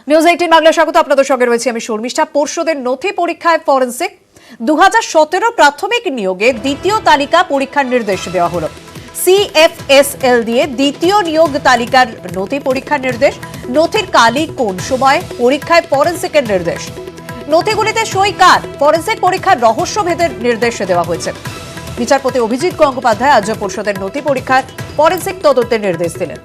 News 18 Bangla স্বাগত। আপনাদের সঙ্গে রয়েছে আমি শর্মিষ্ঠা। পর্ষদের নথি পরীক্ষায় ফরেনসিক 2017 প্রাথমিক নিয়োগে দ্বিতীয় তালিকা পরীক্ষার নির্দেশ দেওয়া হলো। CFSL দিয়ে দ্বিতীয় নিয়োগ তালিকার নথি পরীক্ষার নির্দেশ। নথির কালি কোন সময় পরীক্ষায় ফরেনসিকের নির্দেশ। নথিগুলিতে সই কার, ফরেনসিক পরীক্ষার রহস্য ভেদের নির্দেশ দেওয়া হয়েছে। বিচারপতি অভিজিৎ গঙ্গোপাধ্যায় আজ পর্ষদের নথি পরীক্ষার ফরেনসিক তদন্তের নির্দেশ দিলেন।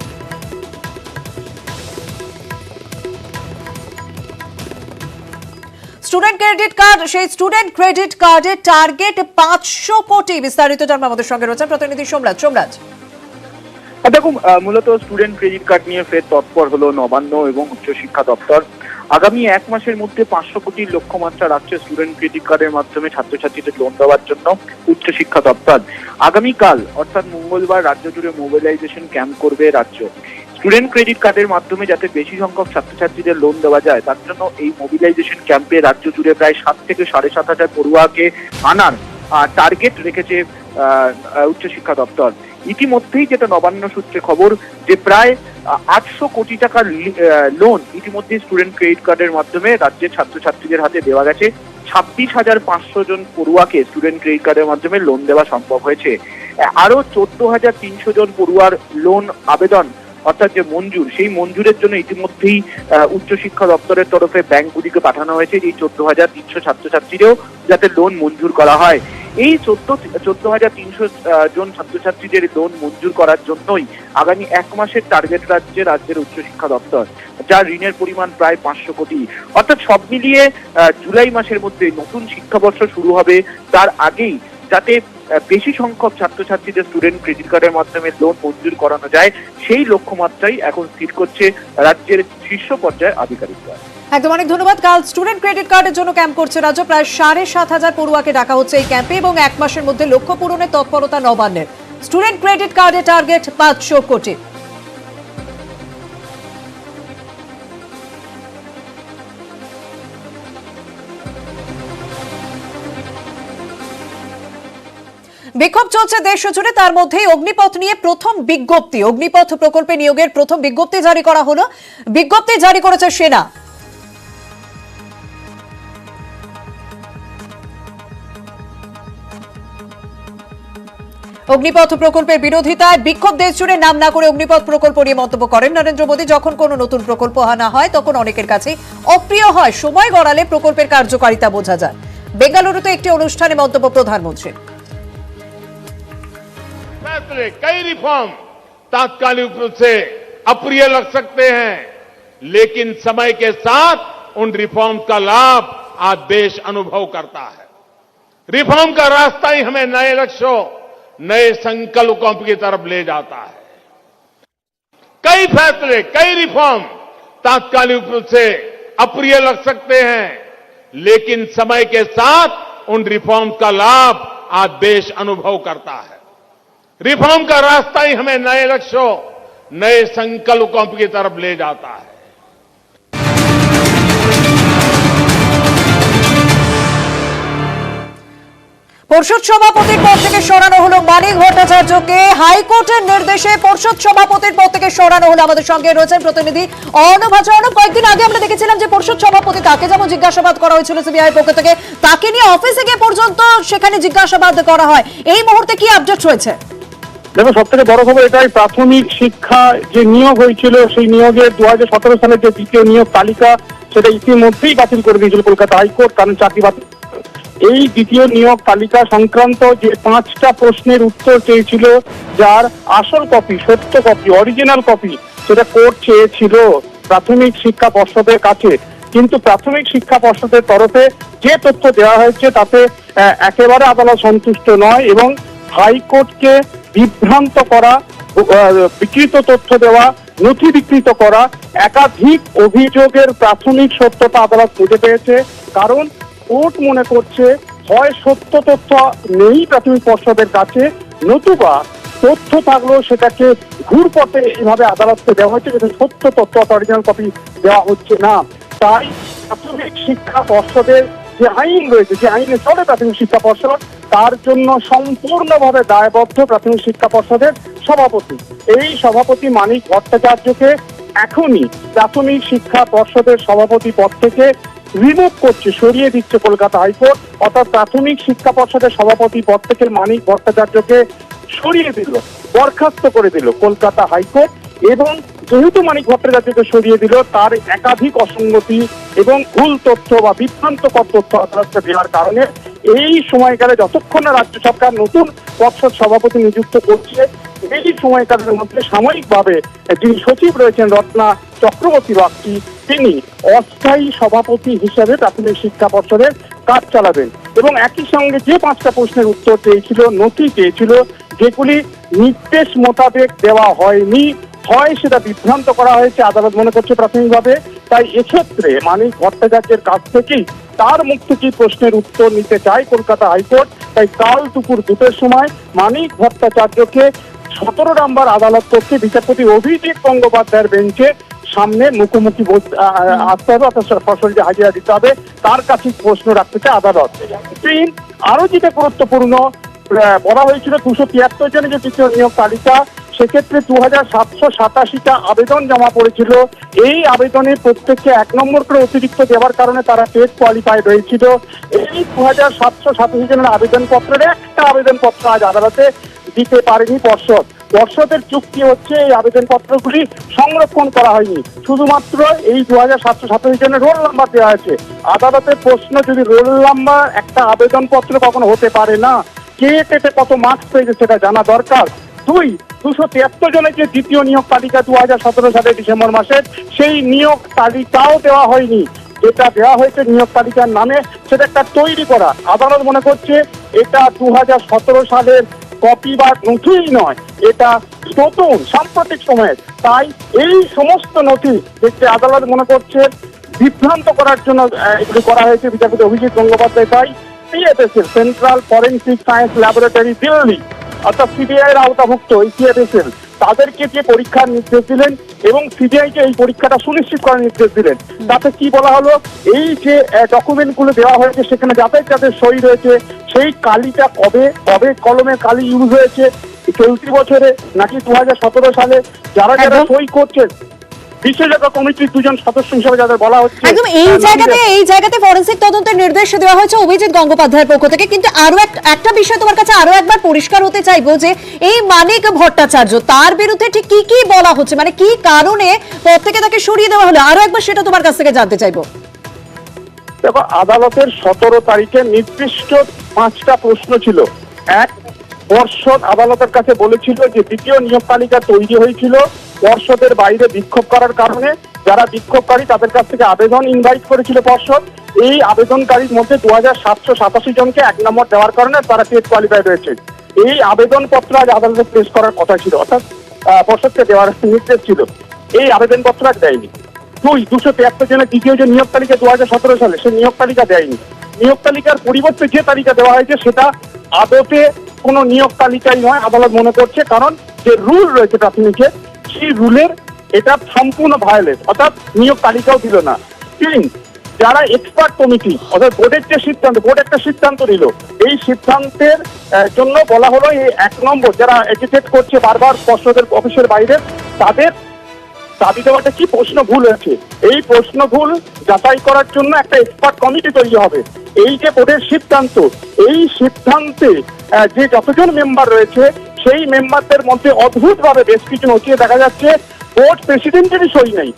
স্টুডেন্ট ক্রেডিট কার্ড, সেই স্টুডেন্ট ক্রেডিট কার্ডের টার্গেট 500 কোটি। বিস্তারিত জানবো আমাদের সঙ্গে রয়েছেন প্রতিনিধি সোমরাজ। দেখুন, মূলত স্টুডেন্ট ক্রেডিট কার্ড নিয়ে ফের তৎপর হলো নবান্ন এবং উচ্চশিক্ষা দপ্তর। আগামী এক মাসের মধ্যে 500 কোটির লক্ষ্যমাত্রা রাখছে স্টুডেন্ট ক্রেডিট কার্ডের মাধ্যমে ছাত্রছাত্রীদের লোন দেওয়ার জন্য উচ্চশিক্ষা দপ্তর। আগামীকাল অর্থাৎ মঙ্গলবার রাজ্য জুড়ে মোবিলাইজেশন ক্যাম্প করবে রাজ্য। স্টুডেন্ট ক্রেডিট কার্ডের মাধ্যমে যাতে বেশি সংখ্যক ছাত্রছাত্রীদের লোন দেওয়া যায় তার জন্য এই মোবিলাইজেশন ক্যাম্পে রাজ্য জুড়ে প্রায় 7 থেকে 7,500 পড়ুয়াকে আনার টার্গেট রেখেছে উচ্চশিক্ষা দপ্তর। ইতিমধ্যেই যেটা নবান্ন সূত্রে খবর যে প্রায় 800 কোটি টাকার লোন ইতিমধ্যে স্টুডেন্ট ক্রেডিট কার্ডের মাধ্যমে রাজ্যের ছাত্রছাত্রীদের হাতে দেওয়া গেছে। 26,500 জন পড়ুয়াকে স্টুডেন্ট ক্রেডিট কার্ডের মাধ্যমে লোন দেওয়া সম্ভব হয়েছে। আরো 14,300 জন পড়ুয়ার লোন আবেদন অর্থাৎ যে মঞ্জুর, সেই মঞ্জুরের জন্য ইতিমধ্যেই উচ্চশিক্ষা দপ্তরের তরফে ব্যাংকগুলিকে পাঠানো হয়েছে এই 14,300 ছাত্রছাত্রীদেরও যাতে লোন মঞ্জুর করা হয়। এই 14,300 জন ছাত্রছাত্রীদের লোন মঞ্জুর করার জন্যই আগামী এক মাসের টার্গেট রাজ্যের উচ্চশিক্ষা দপ্তর, যার ঋণের পরিমাণ প্রায় 500 কোটি। অর্থাৎ সব মিলিয়ে জুলাই মাসের মধ্যে নতুন শিক্ষাবর্ষ শুরু হবে, তার আগেই যাতে বেশি সংখ্যক ছাত্রছাত্রীদের স্টুডেন্ট ক্রেডিট কার্ডের মাধ্যমে লোন মঞ্জুর করানো যায়, সেই লক্ষ্যমাত্রাই এখন স্থির করছে রাজ্যের শীর্ষ পর্যায়ের আধিকারিকরা। একদম, অনেক ধন্যবাদ। কাল স্টুডেন্ট ক্রেডিট কার্ডের জন্য ক্যাম্প করছে রাজ্য। প্রায় 7,500 পড়ুয়াকে ডাকা হচ্ছে এই ক্যাম্পে এবং এক মাসের মধ্যে লক্ষ্য পূরণের তৎপরতা নবান্নের। স্টুডেন্ট ক্রেডিট কার্ডের টার্গেট 500 কোটি। বিক্ষোভ চলছে দেশ জুড়ে, তার মধ্যেই অগ্নিপথ নিয়ে প্রথম বিজ্ঞপ্তি। অগ্নিপথ প্রকল্পে নিয়োগের প্রথম বিজ্ঞপ্তি জারি করা হলো। বিজ্ঞপ্তি জারি করেছে সেনা। অগ্নিপথ প্রকল্পের বিরোধিতায় বিক্ষোভ দেশ জুড়ে। নাম না করে অগ্নিপথ প্রকল্প নিয়ে মন্তব্য করেন নরেন্দ্র মোদী। যখন কোনো নতুন প্রকল্প আনা হয় তখন অনেকের কাছে অপ্রিয় হয়, সময় গড়ালে প্রকল্পের কার্যকারিতা বোঝা যায়। বেঙ্গালুরুতে একটি অনুষ্ঠানে মন্তব্য প্রধানমন্ত্রীর। कई रिफॉर्म तात्कालिक रूप से अप्रिय लग सकते हैं, लेकिन समय के साथ उन रिफॉर्म का लाभ आज देश अनुभव करता है। रिफॉर्म का रास्ता ही हमें नए लक्ष्यों, नए संकल्पों की तरफ ले जाता है। कई फैसले, कई रिफॉर्म तात्कालिक रूप से अप्रिय लग सकते हैं, लेकिन समय के साथ उन रिफॉर्म का लाभ आज देश अनुभव करता है। रिफॉर्म का रास्ता ही हमें नए लक्ष्यों, नए संकल्पों की तरफ ले जाता है। পর্ষদ সভাপতির পদ থেকে সরানো হলো মানিক ভট্টাচার্যকে। হাইকোর্টের নির্দেশে পর্ষদ সভাপতির পদ থেকে সরানো হলো। আমাদের সঙ্গে রয়েছেন প্রতিনিধি অর্ণব হাজরা। অর্ণব, কয়েকদিন আগে আমরা দেখেছিলাম যে পর্ষদ সভাপতি, তাকে যেমন জিজ্ঞাসাবাদ করা হয়েছিল সিবিআই পক্ষ থেকে, তাকে নিয়ে অফিসে গিয়ে পর্যন্ত সেখানে জিজ্ঞাসাবাদ করা হয়। এই মুহূর্তে কি আপডেট রয়েছে? দেখো, সব থেকে বড় খবর এটাই, প্রাথমিক শিক্ষা যে নিয়োগ হয়েছিল সেই নিয়োগের 2017 সালের যে দ্বিতীয় নিয়োগ তালিকা সেটা ইতিমধ্যেই বাতিল করে দিয়েছিল কলকাতা হাইকোর্ট, কারণ চাকরি বাতিল। এই দ্বিতীয় নিয়োগ তালিকা সংক্রান্ত যে 5টা প্রশ্নের উত্তর চেয়েছিল, যার আসল কপি, সত্য কপি, অরিজিনাল কপি, সেটা কোর্ট চেয়েছিল প্রাথমিক শিক্ষা পর্ষদের কাছে। কিন্তু প্রাথমিক শিক্ষা পর্ষদের তরফে যে তথ্য দেওয়া হয়েছে তাতে একেবারে আদালত সন্তুষ্ট নয় এবং হাইকোর্টকে বিভ্রান্ত করা, বিকৃত তথ্য দেওয়া, নথি বিকৃত করা, একাধিক অভিযোগের প্রাথমিক সত্যতা আদালত খুঁজে পেয়েছে। কারণ কোর্ট মনে করছে হয় সত্য তথ্য নেই প্রাথমিক পর্ষদের কাছে, নতুবা তথ্য থাকলেও সেটাকে ঘুরপথে এইভাবে আদালতকে দেওয়া হচ্ছে, কিন্তু সত্য তথ্য অরিজিনাল কপি দেওয়া হচ্ছে না। তাই প্রাথমিক শিক্ষা পর্ষদের যে আইন রয়েছে, যে আইনে চলে প্রাথমিক শিক্ষা পর্ষদ, তার জন্য সম্পূর্ণভাবে দায়বদ্ধ প্রাথমিক শিক্ষা পর্ষদের সভাপতি। এই সভাপতি মানিক ভট্টাচার্যকে এখনই প্রাথমিক শিক্ষা পর্ষদের সভাপতি পদ থেকে রিমুভ করছে, সরিয়ে দিচ্ছে কলকাতা হাইকোর্ট। অর্থাৎ প্রাথমিক শিক্ষা পর্ষদের সভাপতি পদ থেকে মানিক ভট্টাচার্যকে সরিয়ে দিল, বরখাস্ত করে দিল কলকাতা হাইকোর্ট। এবং যেহেতু মানিক ভট্টাচার্যকে সরিয়ে দিল, তার একাধিক অসঙ্গতি এবং ভুল তথ্য বা বিভ্রান্তকর তথ্য আদালতকে দেওয়ার কারণে এই সময়কালে যতক্ষণ না রাজ্য সরকার নতুন পর্ষদ সভাপতি নিযুক্ত করছে, এই সময়কালের মধ্যে সাময়িকভাবে যিনি সচিব রয়েছেন রত্না চক্রবর্তী বাগচি, তিনি অস্থায়ী সভাপতি হিসেবে প্রাথমিক শিক্ষা পর্ষদের কাজ চালাবেন। এবং একই সঙ্গে যে 5টা প্রশ্নের উত্তর চেয়েছিল, নথি চেয়েছিল, যেগুলি নির্দেশ মোতাবেক দেওয়া হয়নি, হয় সেটা বিভ্রান্ত করা হয়েছে আদালত মনে করছে প্রাথমিকভাবে। তাই এক্ষেত্রে মানিক ভট্টাচার্যের কাছ থেকেই তার মুখ থেকেই প্রশ্নের উত্তর নিতে চায় কলকাতা হাইকোর্ট। তাই কাল দুপুর 2টোর সময় মানিক ভট্টাচার্যকে 17 নম্বর আদালত কক্ষে বিচারপতি অভিজিৎ গঙ্গোপাধ্যায়ের বেঞ্চে সামনে মুখোমুখি আসতে হবে, অর্থাৎ সরাসরি হাজিরা দিতে হবে। তার কাছে প্রশ্ন রাখতে চায় আদালত। আরো যেটা গুরুত্বপূর্ণ বলা হয়েছিল, 273 জনের যে দ্বিতীয় নিয়োগ তালিকা, সেক্ষেত্রে 2787টা আবেদন জমা পড়েছিল। এই আবেদনে প্রত্যেককে 1 নম্বর করে অতিরিক্ত দেওয়ার কারণে তারা টেট কোয়ালিফাইড হয়েছিল। এই 2787 জনের আবেদনপত্রের একটা আবেদনপত্র আজ আদালতে দিতে পারেনি পর্ষদ। পর্ষদের চুক্তি হচ্ছে এই আবেদনপত্রগুলি সংরক্ষণ করা হয়নি, শুধুমাত্র এই 2787 জনের রোল নাম্বার দেওয়া হয়েছে। আদালতের প্রশ্ন, যদি রোল নাম্বার একটা আবেদনপত্র কখনো হতে পারে না, কে টেটে কত মার্কস পেয়েছে সেটা জানা দরকার। 273 জনের যে দ্বিতীয় নিয়োগ তালিকা 2017 সালের ডিসেম্বর মাসের, সেই নিয়োগ তালিকাও দেওয়া হয়নি। যেটা দেওয়া হয়েছে নিয়োগ তালিকার নামে, সেটা একটা তৈরি করা। আদালত মনে করছে এটা 2017 সালের কপি বা নথিই নয়, এটা নতুন সাম্প্রতিক সময়ের। তাই এই সমস্ত নথি দেখতে আদালত মনে করছে বিভ্রান্ত করার জন্য এগুলি করা হয়েছে বিচারপতি অভিজিৎ গঙ্গোপাধ্যায়। তাই CFSL, central forensic science laboratory Delhi, অর্থাৎ সিবিআই এর আওতাভুক্ত এই সিএফএসএল, তাদেরকে যে পরীক্ষার নির্দেশ দিলেন এবং সিবিআইকে এই পরীক্ষাটা সুনিশ্চিত করার নির্দেশ দিলেন। তাতে কি বলা হলো, এই যে ডকুমেন্টগুলো দেওয়া হয়েছে সেখানে যাদের সই রয়েছে, সেই কালিটা কবে কলমে কালি ইউজ হয়েছে, চলতি বছরে নাকি 2017 সালে, যারা সই করছেন বিশেষজ্ঞ কমিটির 2জন সদস্য হিসেবে যাদের বলা হচ্ছে। একদম এই জায়গাতে ফরেনসিক তদন্তের নির্দেশ দেওয়া হয়েছে অভিজিৎ গঙ্গোপাধ্যায়ের পক্ষ থেকে। কিন্তু আরো একটা বিষয় তোমার কাছে আরো একবার পরিষ্কার হতে চাইবো, যে এই মানিক ভট্টাচার্য, তার বিরুদ্ধে ঠিক কি কি বলা হচ্ছে, মানে কি কারণে পদ থেকে তাকে সরিয়ে দেওয়া হলো, আরো একবার সেটা তোমার কাছ থেকে জানতে চাইবো। দেখো, আদালতের 17 তারিখে নির্দিষ্ট 5টা প্রশ্ন ছিল। এক, পর্ষদ আদালতের কাছে বলেছিল যে দ্বিতীয় নিয়োগ তালিকা তৈরি হয়েছিল পর্ষদের বাইরে বিক্ষোভ করার কারণে। যারা বিক্ষোভকারী তাদের কাছ থেকে আবেদন ইনভাইট করেছিল পর্ষদ। এই আবেদনকারীর মধ্যে 2787 জনকে 1 নম্বর দেওয়ার কারণে তারা টেট কোয়ালিফাইড হয়েছে। এই আবেদনপত্র আজ আদালতে পেশ করার কথা ছিল, অর্থাৎ পর্ষদকে দেওয়ার নির্দেশ ছিল। এই আবেদনপত্র আর দেয়নি। 273 জনের দ্বিতীয় যে নিয়োগ তালিকা 2017 সালে, সেই নিয়োগ তালিকা দেয়নি। নিয়োগ তালিকার পরিবর্তে যে তালিকা দেওয়া হয়েছে সেটা আদতে কোনো নিয়োগ তালিকাই নয় আদালত মনে করছে, কারণ যে রুল রয়েছে প্রাথমিকে, সেই রুলের এটা সম্পূর্ণ ভায়োলেট, অর্থাৎ নিয়োগ তালিকাও দিল না। 3, যারা এক্সপার্ট কমিটি, অর্থাৎ বোর্ডের যে সিদ্ধান্ত, বোর্ড একটা সিদ্ধান্ত নিল, এই সিদ্ধান্তের জন্য বলা হলো এই 1 নম্বর যারা এজিটেট করছে বারবার পর্ষদের অফিসের বাইরে, তাদের দাবি দেওয়াটা কি প্রশ্ন ভুল হয়েছে, এই প্রশ্ন ভুল যাচাই করার জন্য একটা এক্সপার্ট কমিটি তৈরি হবে। এই যে বোর্ডের সিদ্ধান্ত, এই সিদ্ধান্তে যে যতজন মেম্বার রয়েছে, সেই মেম্বারদের মধ্যে অদ্ভুতভাবে বেশ কিছু নথিয়ে দেখা যাচ্ছে বোর্ড প্রেসিডেন্টেরই সই নেই।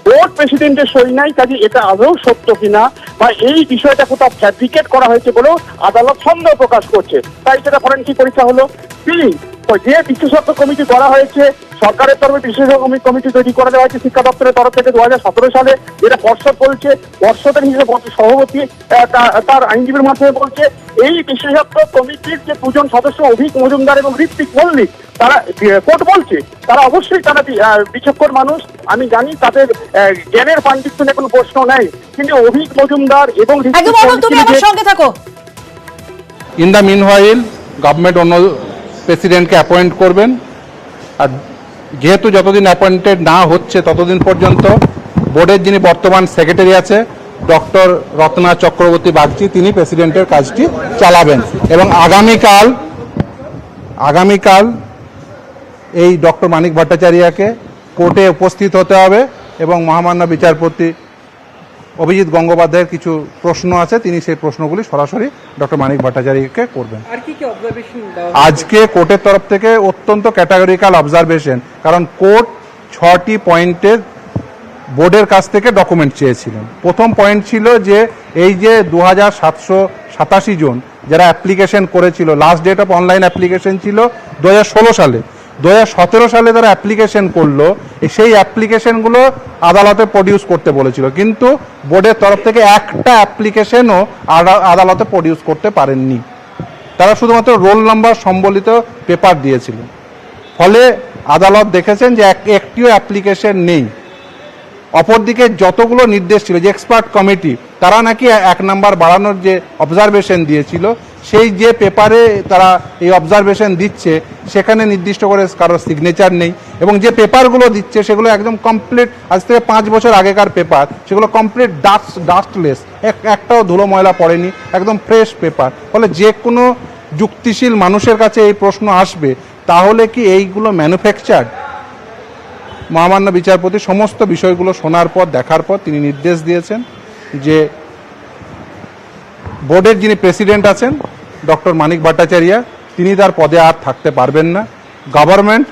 বোর্ড প্রেসিডেন্টের সই নাই, কাজে এটা আদৌ সত্য কিনা বা এই বিষয়টা কোথাও ফ্যাব্রিকেট করা হয়েছে বলেও আদালত সন্দেহ প্রকাশ করছে। তাই সেটা ফরেনসিক পরীক্ষা হলো। যে বিশেষজ্ঞ কমিটি করা হয়েছে, সরকারের তরফে বিশেষজ্ঞ কমিটি তৈরি করে দেওয়া হয়েছে শিক্ষা দপ্তরের তরফ থেকে 2017 সালে, যেটা পর্ষদ বলছে, পর্ষদের হিসেবে সভাপতি তার আইনজীবীর মাধ্যমে বলছে, এই বিশেষজ্ঞ কমিটির যে 2জন সদস্য অভিক মজুমদার এবং ঋত্বিক মল্লিক, তারা কোর্ট বলছে তারা অবশ্যই তারা বিচক্ষণ মানুষ, আমি জানি তাদের জ্ঞানের পাণ্ডিত্য নিয়ে কোনো প্রশ্ন নেই, কিন্তু অভিক মজুমদার এবং in the meanwhile government অন্য প্রেসিডেন্টকে অ্যাপয়েন্ট করবেন। আর যেহেতু যতদিন অ্যাপয়েন্টেড না হচ্ছে ততদিন পর্যন্ত বোর্ডের যিনি বর্তমান সেক্রেটারি আছে ডক্টর রত্না চক্রবর্তী বাগচি, তিনি প্রেসিডেন্টের কাজটি চালাবেন। এবং আগামীকাল এই ডক্টর মানিক ভট্টাচার্যকে কোর্টে উপস্থিত হতে হবে এবং মহামান্য বিচারপতি অভিজিৎ গঙ্গোপাধ্যায়ের কিছু প্রশ্ন আছে, তিনি সেই প্রশ্নগুলি সরাসরি ডক্টর মানিক ভট্টাচার্যকে করবেন। আর কি কি অবজারভেশন আজকে কোর্টের তরফ থেকে অত্যন্ত ক্যাটাগরিক্যাল অবজারভেশন, কারণ কোর্ট 6টি পয়েন্টের বোর্ডের কাছ থেকে ডকুমেন্ট চেয়েছিলেন। প্রথম পয়েন্ট ছিল যে এই যে 2787 জন যারা অ্যাপ্লিকেশন করেছিল, last date of online application ছিল 2016 সালে, 2017 সালে তারা অ্যাপ্লিকেশন করলো, সেই অ্যাপ্লিকেশনগুলো আদালতে প্রডিউস করতে বলেছিল, কিন্তু বোর্ডের তরফ থেকে একটা অ্যাপ্লিকেশনও আদালতে প্রডিউস করতে পারেননি। তারা শুধুমাত্র রোল নাম্বার সম্বলিত পেপার দিয়েছিল। ফলে আদালত দেখেছেন যে একটিও অ্যাপ্লিকেশন নেই। অপরদিকে যতগুলো নির্দেশ ছিল, যে এক্সপার্ট কমিটি তারা নাকি 1 নাম্বার বাড়ানোর যে অবজারভেশন দিয়েছিল, সেই যে পেপারে তারা এই অবজারভেশন দিচ্ছে সেখানে নির্দিষ্ট করে কারোর সিগনেচার নেই, এবং যে পেপারগুলো দিচ্ছে সেগুলো একদম কমপ্লিট, আজ থেকে 5 বছর আগেকার পেপার, সেগুলো কমপ্লিট ডাস্টলেস, একটাও ধুলো ময়লা পড়েনি, একদম ফ্রেশ পেপার। ফলে যে কোনো যুক্তিশীল মানুষের কাছে এই প্রশ্ন আসবে, তাহলে কি এইগুলো ম্যানুফ্যাকচার্ড? মহামান্য বিচারপতি সমস্ত বিষয়গুলো শোনার পর, দেখার পর তিনি নির্দেশ দিয়েছেন যে বোর্ডের যিনি প্রেসিডেন্ট আছেন ডক্টর মানিক ভট্টাচার্য, তিনি তার পদে আর থাকতে পারবেন না। গভর্নমেন্ট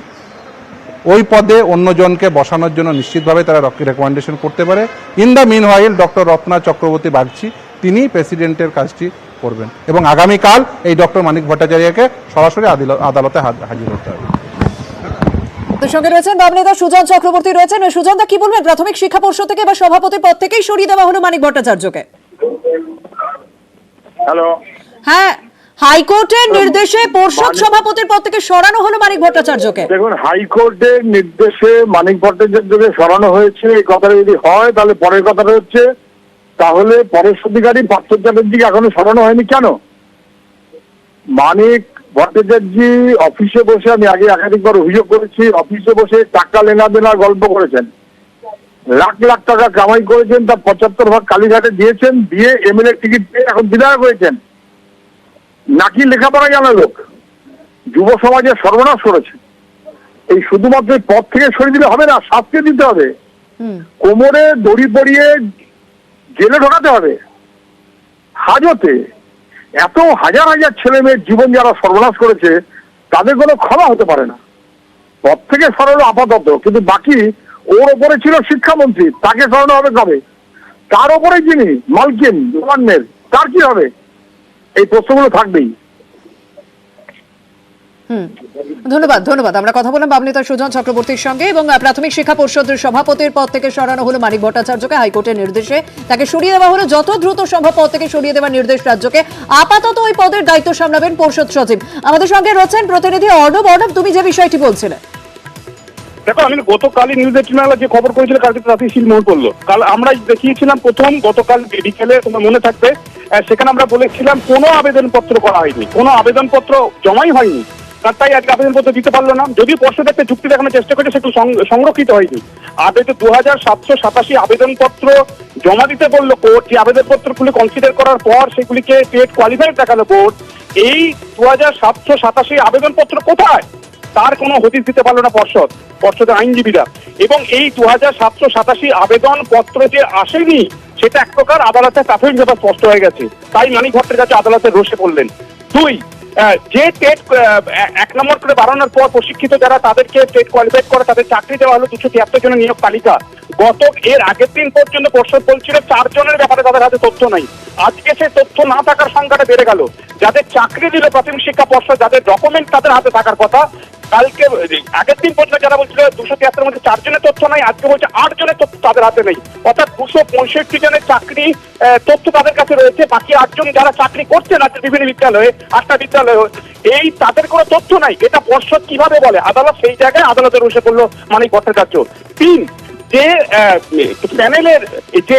ওই পদে অন্যজনকে বসানোর জন্য নিশ্চিতভাবে তারা রেকমেন্ডেশন করতে পারে। In the meanwhile doctor Ratna Chakraborty Bagchi তিনি প্রেসিডেন্টের কাজটি করবেন, এবং আগামীকাল এই ডক্টর মানিক ভট্টাচার্যকে সরাসরি আদালতে হাজির হতে হবে। সঙ্গে রয়েছেন বাম নেতা সুজন চক্রবর্তী রয়েছেন। সুজন দা, কি বলবেন? প্রাথমিক শিক্ষা পর্ষদ থেকে বা সভাপতির পদ থেকেই সরিয়ে দেওয়া হলো মানিক ভট্টাচার্যকে। হ্যালো, হ্যাঁ, হাইকোর্টের নির্দেশে পর্ষদ সভাপতির পদ থেকে সরানো হলো মানিক ভট্টাচার্যকে। দেখুন, হাইকোর্টের নির্দেশে মানিক ভট্টাচার্যকে সরানো হয়েছে, এই কথাটা যদি হয় তাহলে পরের কথাটা হচ্ছে, তাহলে পরেশ অধিকারী পার্থ চ্যাটার্জিকে এখনো সরানো হয়নি কেন? মানিক ভট্টাচার্য অফিসে বসে, আমি আগে একাধিকবার অভিযোগ করেছি, অফিসে বসে টাকা লেনা দেনার গল্প করেছেন, লাখ লাখ টাকা কামাই করেছেন, তার 75 ভাগ কালীঘাটে দিয়েছেন, দিয়ে এমএলএ টিকিট পেয়ে এখন বিধায়ক হয়েছেন। নাকি লেখাপড়া জানা লোক, যুব সমাজের সর্বনাশ করেছে। এই শুধুমাত্র পদ থেকে সরিয়ে দিলে হবে না, শাস্তি দিতে হবে, কোমরে দড়ি পরিয়ে জেলে ঢোকাতে হবে, হাজতে। এত হাজার হাজার ছেলে মেয়ের জীবন যারা সর্বনাশ করেছে, তাদের কোনো ক্ষমা হতে পারে না। পদ থেকে সরানো আপাতত, কিন্তু বাকি ওর ওপরে ছিল শিক্ষামন্ত্রী, তাকে সরানো হবে কবে? তার ওপরে যিনি মালকিন গভর্নমেন্ট, তার কি হবে? এই প্রশ্নগুলো থাকবেই। ধন্যবাদ। আমরা কথা বললাম বাম নেতা সুজন চক্রবর্তীর সঙ্গে, এবং প্রাথমিক শিক্ষা পর্ষদের সভাপতির পদ থেকে সরানো হলো মানিক ভট্টাচার্যকে। হাইকোর্টের নির্দেশে তাকে সরিয়ে দেওয়া হলো, যত দ্রুত সম্ভব পদ থেকে সরিয়ে দেওয়ার নির্দেশ রাজ্যকে। আপাতত ওই পদের দায়িত্ব সামলাবেন পর্ষদ সচিব। আমাদের সঙ্গে রয়েছেন প্রতিনিধি অর্ণব। অর্ণব, তুমি যে বিষয়টি বলছিলে। দেখো, আমি গতকালই নিউজ 18 যে খবর করেছিল, কালকে রাতে শিলমোহর করলো। কাল আমরা দেখিয়েছিলাম প্রথম, গতকাল বিকেলে, তোমার মনে থাকবে, সেখানে আমরা বলেছিলাম কোনো আবেদনপত্র করা হয়নি, কোনো আবেদনপত্র জমাই হয়নি, তাই আজকে আবেদনপত্র দিতে পারলো না। যদিও পর্ষদ একটা যুক্তি দেখানোর চেষ্টা করেছে, সেটু সংরক্ষিত হয়নি। আবেদন 2787 আবেদনপত্র জমা দিতে বললো কোর্ট, যে আবেদনপত্রগুলি কনসিডার করার পর সেগুলিকে টেট কোয়ালিফাইড দেখালো বোর্ড। এই 2787 আবেদনপত্র কোথায়, তার কোনো হদিস দিতে পারলো না পর্ষদের আইনজীবীরা। এবং এই 2787 আবেদন পত্র যে আসেনি, সেটা এক প্রকার আদালতে প্রাথমিকভাবে স্পষ্ট হয়ে গেছে। তাই মানিক ভট্টাচার্য আদালতে রোষে পড়লেন। 2, যে টেট 1 নম্বর করে বাড়ানোর পর প্রশিক্ষিত যারা, তাদেরকে টেট কোয়ালিফাইড করে তাদের চাকরি দেওয়া হলো 273 জনের নিয়োগ তালিকা। এর আগের দিন পর্যন্ত পর্ষদ বলছিল 4 জনের ব্যাপারে তাদের হাতে তথ্য নাই। আজকে সেই তথ্য না থাকার সংখ্যাটা বেড়ে গেল। যাদের চাকরি দিল প্রাথমিক শিক্ষা পর্ষদ, যাদের ডকুমেন্ট তাদের হাতে থাকার কথা, কালকে আগের দিন পর্যন্ত যারা বলছিল 273 মধ্যে 4 জনের তথ্য নাই, আজকে বলছে 8 জনের তথ্য তাদের হাতে নেই। অর্থাৎ 265 জনের চাকরি তথ্য তাদের কাছে রয়েছে, বাকি 8 জন যারা চাকরি করছেন আছে বিভিন্ন বিদ্যালয়ে, 8টা বিদ্যালয়ে, এই তাদের কোনো তথ্য নাই। এটা পর্ষদ কিভাবে বলে? আদালত সেই জায়গায় আদালতে রসে পড়লো মানিক ভট্টাচার্য। 3, যে প্যানেলের যে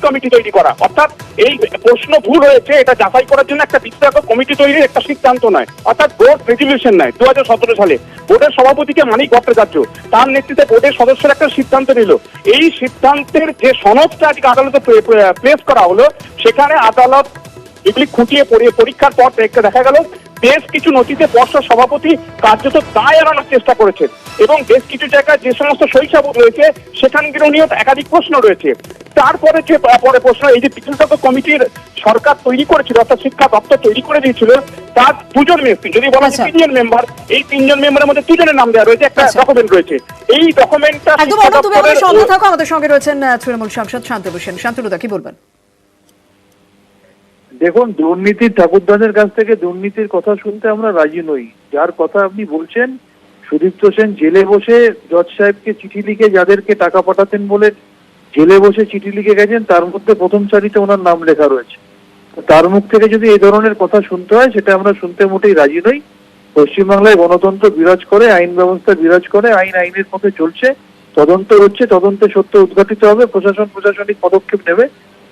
কমিটি তৈরি করা, অর্থাৎ এই প্রশ্ন ভুল হয়েছে এটা যাচাই করার জন্য একটা বিশেষজ্ঞ কমিটি তৈরির একটা সিদ্ধান্ত নয়, অর্থাৎ বোর্ড রেজলিউশন নেয় 2017 সালে। বোর্ডের সভাপতিকে মানিক ভট্টাচার্য, তার নেতৃত্বে বোর্ডের সদস্যরা একটা সিদ্ধান্ত নিল। এই সিদ্ধান্তের যে সনদটা আজকে আদালতে প্লেস করা হলো, সেখানে আদালত এগুলি খুঁটিয়ে পরীক্ষার পর দেখা গেল বেশ কিছু নথিতে পর্ষদ সভাপতি কার্যত দায় এড়ানোর চেষ্টা করেছেন এবং বেশ কিছু জায়গায় যে সমস্ত সই সাবুত রয়েছে সেখানগুলো নিয়েও একাধিক প্রশ্ন রয়েছে। তারপরে যে পরে প্রশ্ন, এই যে বিশেষজ্ঞ কমিটির সরকার তৈরি করেছিল, অর্থাৎ শিক্ষা দপ্তর তৈরি করে দিয়েছিল, তার দুজন মেম্বার, যদি বলা হয় 3 জন মেম্বার, এই 3 জন মেম্বারের মধ্যে 2 জনের নাম দেওয়া রয়েছে, একটা ডকুমেন্ট রয়েছে। এই ডকুমেন্টটা একদম অর্ণব, তুমি আমাদের সঙ্গে থাকো। আমাদের সঙ্গে রয়েছেন তৃণমূল সাংসদ শান্তনু সেন। শান্তনুদা, কি বলবেন? দেখুন, দুর্নীতির ঠাকুরদাদের কাছ থেকে দুর্নীতির কথা শুনতে আমরা রাজি নই। যার কথা আপনি বলছেন, সুদীপ্ত সেন জেলে বসে জজ সাহেবকে চিঠি লিখে যাদেরকে টাকা পাঠাতেন বলে জেলে বসে চিঠি লিখে গেছেন, তার মধ্যে প্রথম সারিতে ওনার নাম লেখা রয়েছে। তার মুখ থেকে যদি এই ধরনের কথা শুনতে হয়, সেটা আমরা শুনতে মোটেই রাজি নই। পশ্চিমবাংলায় গণতন্ত্র বিরাজ করে, আইন ব্যবস্থা বিরাজ করে, আইন আইনের পথে চলছে, তদন্ত হচ্ছে, তদন্তে সত্য উদ্ঘাটিত হবে, প্রশাসন প্রশাসনিক পদক্ষেপ নেবে।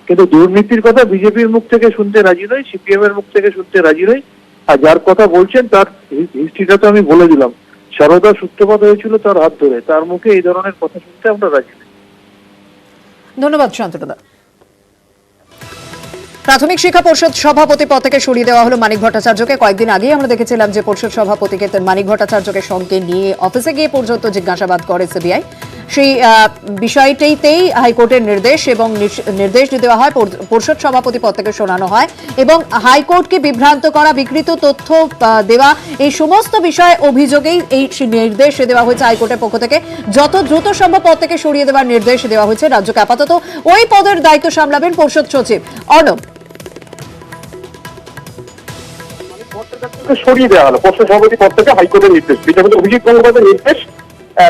কিন্তু দুর্নীতির কথা বিজেপির মুখ থেকে শুনতে রাজি নই, সিপিএম এর মুখ থেকে শুনতে রাজি নই। আর যার কথা বলছেন তার হিস্ট্রিটা তো আমি বলে দিলাম। সারদা সূত্রপাত হয়েছিল তার হাত ধরে। তার মুখে এই ধরনের কথা শুনতে আমরা রাজি নই। ধন্যবাদ শান্তনুদা। প্রাথমিক শিক্ষা পর্ষদ সভাপতি পদ থেকে সরিয়ে দেওয়া হলো মানিক ভট্টাচার্যকে। কয়েকদিন আগেই আমরা দেখেছিলাম যে পর্ষদ সভাপতিকে মানিক ভট্টাচার্যকে সঙ্গে নিয়ে অফিসে গিয়ে পর্যন্ত জিজ্ঞাসাবাদ করে সিবিআই। সেই বিষয়টিতেই হাইকোর্টের নির্দেশ এবং নির্দেশ দেওয়া হয় পর্ষদ সভাপতি পদ থেকে সরানো হয় এবং হাইকোর্টকে বিভ্রান্ত করা, বিকৃত তথ্য দেওয়া, এই সমস্ত বিষয়ে অভিযোগেই এই নির্দেশ দেওয়া হয়েছে হাইকোর্টের পক্ষ থেকে। যত দ্রুত সম্ভব পদ থেকে সরিয়ে দেওয়ার নির্দেশ দেওয়া হয়েছে রাজ্যকে। আপাতত ওই পদের দায়িত্ব সামলাবেন পর্ষদ সচিব অর্ণব। সরিয়ে দেওয়া হলো পর্ষদ সভাপতি পদ থেকে হাইকোর্টের নির্দেশ, বিচারপতি অভিজিৎ গঙ্গোপাধ্যায়ের নির্দেশ,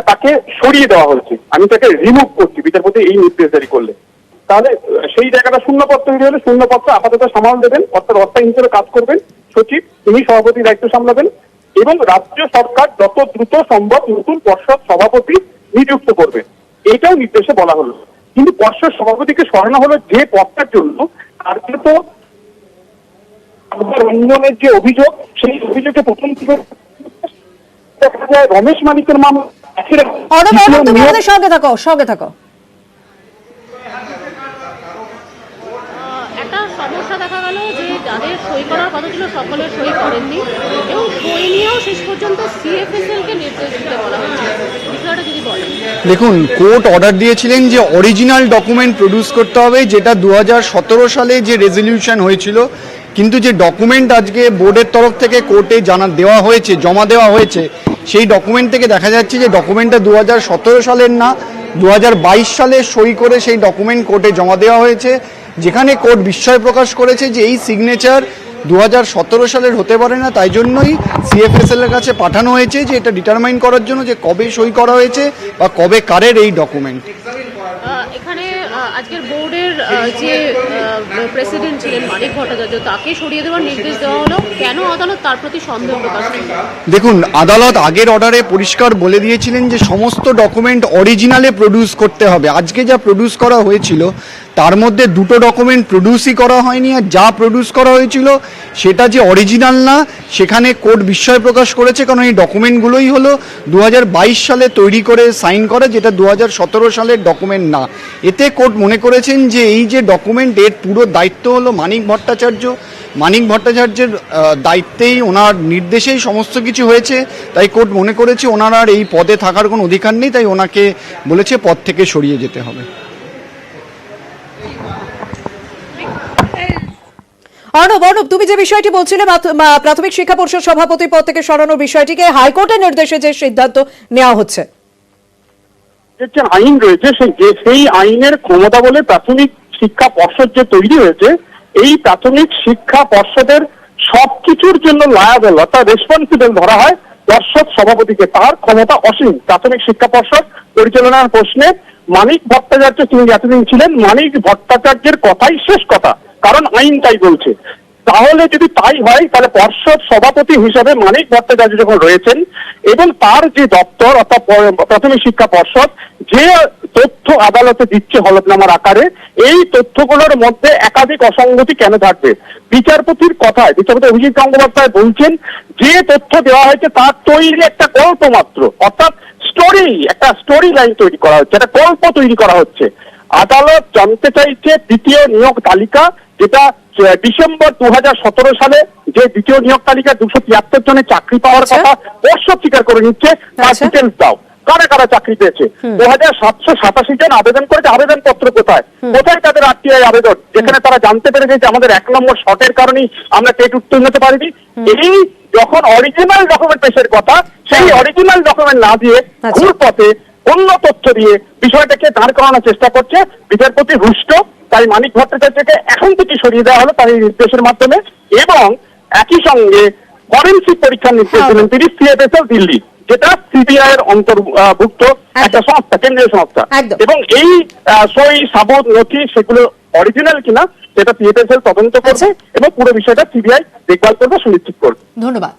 তাকে সরিয়ে দেওয়া হয়েছে। আমি তাকে রিমুভ করছি বিচারপতি এই নির্দেশ জারি করলে। তাহলে সেই জায়গাটা শূন্যপদ তৈরি হলে শূন্যপদটা আপাতত সামাল দেবেন, অর্থাৎ অস্থায়ী হিসেবে কাজ করবেন সচিব, তিনি সভাপতির দায়িত্ব সামলাবেন এবং রাজ্য সরকার যত দ্রুত সম্ভব নতুন পর্ষদ সভাপতি নিযুক্ত করবে, এটাও নির্দেশে বলা হলো। কিন্তু পর্ষদ সভাপতিকে সরানো হলো যে পদটার জন্য কার্যত রঞ্জনের যে অভিযোগ, সেই অভিযোগে প্রথম থেকে দেখা যায় রমেশ মানিকের মামলা। তুমি আমাদের সঙ্গে থাকো, সঙ্গে থাকো। একটা সমস্যা দেখা গেল যে যাদের সই করার কথা ছিল সকলের সই করেননি এবং সই নিয়েও শেষ পর্যন্ত সিএফএসএল কে নির্দেশ দিতে বলা হয়েছে। বিষয়টা যদি বলেন। দেখুন, কোর্ট অর্ডার দিয়েছিলেন যে অরিজিনাল ডকুমেন্ট প্রডিউস করতে হবে, যেটা 2017 সালে যে রেজলিউশন হয়েছিল। কিন্তু যে ডকুমেন্ট আজকে বোর্ডের তরফ থেকে কোর্টে জমা দেওয়া হয়েছে, সেই ডকুমেন্ট থেকে দেখা যাচ্ছে যে ডকুমেন্টটা 2017 সালের না, 2022 সালে সই করে সেই ডকুমেন্ট কোর্টে জমা দেওয়া হয়েছে, যেখানে কোর্ট বিস্ময় প্রকাশ করেছে যে এই সিগনেচার 2017 সালের হতে পারে না। তাই জন্যই সিএফএসএল এর কাছে পাঠানো হয়েছে যে এটা ডিটারমাইন করার জন্য যে কবে সই করা হয়েছে বা কবে কারের এই ডকুমেন্ট। এখানে আজকের বোর্ডের যে প্রেসিডেন্ট ছিলেন মানিক ভট্টাচার্য, তাকে সরিয়ে দেওয়ার নির্দেশ দেওয়া হলো। কেন আদালত তার প্রতি সন্দেহ প্রকাশ করল? দেখুন, আদালত আগের অর্ডারে পরিষ্কার বলে দিয়েছিলেন যে সমস্ত ডকুমেন্ট অরিজিনালে প্রডিউস করতে হবে। আজকে যা প্রডিউস করা হয়েছিল তার মধ্যে দুটো ডকুমেন্ট প্রডিউসই করা হয়নি, আর যা প্রডিউস করা হয়েছিল সেটা যে অরিজিনাল না, সেখানে কোর্ট বিস্ময় প্রকাশ করেছে। কারণ এই ডকুমেন্টগুলোই হলো 2022 সালে তৈরি করে সাইন করা, যেটা 2017 সালের ডকুমেন্ট না। এতে কোর্ট মনে করেছেন যে এই যে ডকুমেন্ট, এর পুরো দায়িত্ব হলো মানিক ভট্টাচার্যের দায়িত্বেই, ওনার নির্দেশেই সমস্ত কিছু হয়েছে। তাই কোর্ট মনে করেছে ওনার আর এই পদে থাকার কোনো অধিকার নেই, তাই ওনাকে বলেছে পদ থেকে সরিয়ে যেতে হবে। অর্ণব, তুমি যে বিষয়টি বলছিলে প্রাথমিক শিক্ষা পর্ষদ সভাপতি পদ থেকে সরানোর বিষয়টিকে হাইকোর্টের নির্দেশে যে সিদ্ধান্ত নেওয়া হচ্ছে, যে আইন রয়েছে সেই আইনের ক্ষমতা বলে প্রাথমিক শিক্ষা পর্ষদ যে তৈরি হয়েছে, এই প্রাথমিক শিক্ষা পর্ষদের সবকিছুর জন্য লায়াবল অর্থাৎ রেসপন্সিবল ধরা হয় পর্ষদ সভাপতিকে। তার ক্ষমতা অসীম। প্রাথমিক শিক্ষা পর্ষদ পরিচালনার প্রশ্নে মানিক ভট্টাচার্য তিনি এতদিন ছিলেন, মানিক ভট্টাচার্যের কথাই শেষ কথা, কারণ আইন তাই বলছে। তাহলে যদি তাই হয়, তাহলে পর্ষদ সভাপতি হিসেবে মানিক ভট্টাচার্য যখন রয়েছেন এবং তার যে দপ্তর অর্থাৎ প্রাথমিক শিক্ষা পর্ষদ যে তথ্য আদালতে দিচ্ছে হলফনামার আকারে, এই তথ্যগুলোর মধ্যে একাধিক অসঙ্গতি কেন থাকবে? বিচারপতির কথায় বিচারপতি অভিজিৎ গঙ্গোপাধ্যায় বলছেন যে তথ্য দেওয়া হয়েছে তার তৈরি একটা গল্প মাত্র, অর্থাৎ একটা স্টোরি লাইন তৈরি করা হচ্ছে, একটা গল্প তৈরি করা হচ্ছে। আদালত জানতে চাইছে দ্বিতীয় নিয়োগ তালিকা, যেটা ডিসেম্বর 2017 সালে যে দ্বিতীয় নিয়োগ তালিকা 273 জনের চাকরি পাওয়ার আচ্ছা। কথা পর্ষদ স্বীকার করে নিচ্ছে, তার আচ্ছা। ডিটেলস দাও। কারা কারা চাকরি পেয়েছে? 2787 জন আবেদন করেছে। আবেদনপত্র কোথায়? কোথায় তাদের আরটিআই আবেদন, যেখানে তারা জানতে পেরেছে যে আমাদের 1 নম্বর শর্টের কারণেই আমরা টেট উত্তীর্ণ হতে পারিনি। এই যখন অরিজিনাল ডকুমেন্ট পেশের কথা, সেই অরিজিনাল ডকুমেন্ট না দিয়ে আচ্ছা। ঘুরপথে অন্য তথ্য দিয়ে বিষয়টাকে দাঁড় করানোর চেষ্টা করছে বিচারপতি রুষ্ট। তাই মানিক ভট্টাচার্যকে এখন থেকে সরিয়ে দেওয়া হলো তার এই নির্দেশের মাধ্যমে, এবং একই সঙ্গে ফরেন্সিক পরীক্ষার নির্দেশ দিলেন তিনি সিএফএসএল দিল্লি, যেটা সিবিআই এর অন্তর্ভুক্ত একটা সংস্থা, কেন্দ্রীয় সংস্থা। একদম। এবং এই সই সাবুত নথি সেগুলো অরিজিনাল কিনা সেটা সিএফএসএল তদন্ত করবে আচ্ছা। এবং পুরো বিষয়টা সিবিআই দেখভাল করবে, সুনিশ্চিত করবে। ধন্যবাদ।